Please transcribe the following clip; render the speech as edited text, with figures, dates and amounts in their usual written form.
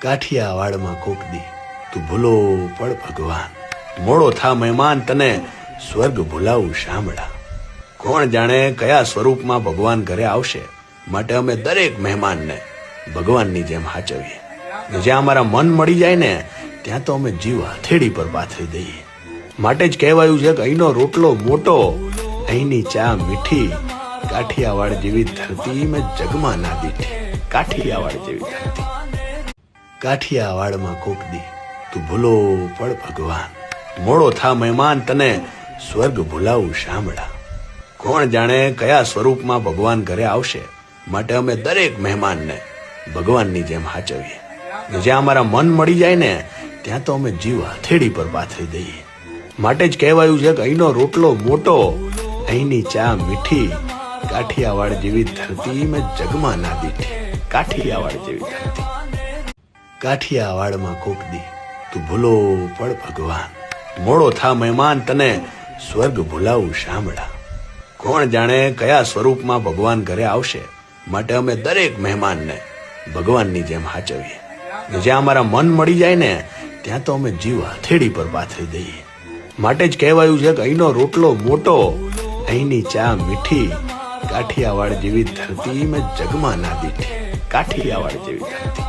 કાઠિયાવાડમાં કોક દી તું ભૂલો પડ ભગવાન, મોડો થા મહેમાન તને સ્વર્ગ ભૂલાવું શામળા. કોણ જાણે કયા સ્વરૂપમાં ભગવાન ઘરે આવશે, માટે અમે દરેક મહેમાનને ભગવાનની જેમ હાચવીએ. જ્યાં અમારા મન મળી જાય ને ત્યાં તો અમે જીવ હથેળી પર પાથરી દઈએ. માટે જ કહેવાયું છે કે અહીંનો રોટલો મોટો, અહીંની ચા મીઠી, કાઠિયાવાડ જેવી ધરતી મેં જગમાં ના દીઠી. કાઠિયાવાડ જેવી ધરતી. કાઠિયાવાડમાં કોક દી તું ભૂલો પડ ભગવાન, મોડો થા મહેમાન તને સ્વર્ગ ભૂલાવું શામળા. કોણ જાણે કયા સ્વરૂપમાં ભગવાન ઘરે આવશે, માટે અમે દરેક મહેમાનને ભગવાનની જેમ હાચવીએ. જ્યાં અમારા મન મળી જાય ને ત્યાં તો અમે જીવ હથેળી પર પાથરી દઈએ. માટે જ કહેવાયું છે કે અહીંનો રોટલો મોટો, અહીંની ચા મીઠી, કાઠિયાવાડ જેવી ધરતી મેં જગમાં ના દીઠી. કાઠિયાવાડ જેવી ધરતી. કાઠિયાવાડમાં કોક દી તું ભૂલો પડ ભગવાન, મોડો થા મહેમાન તને સ્વર્ગ ભૂલાવું શામળા. કોણ જાણે કયા સ્વરૂપમાં ભગવાન ઘરે આવશે, માટે અમે દરેક મહેમાનને ભગવાનની જેમ હાચવીએ. જ્યાં અમારા મન મળી જાય ને ત્યાં તો અમે જીવ હથેળી પર પાથરી દઈએ. માટે જ કહેવાયું છે કે અહીંનો રોટલો મોટો, અહીંની ચા મીઠી, કાઠિયાવાડ જેવી ધરતી મેં જગમાં ના દીઠી. કાઠિયાવાડ જેવી ધરતી.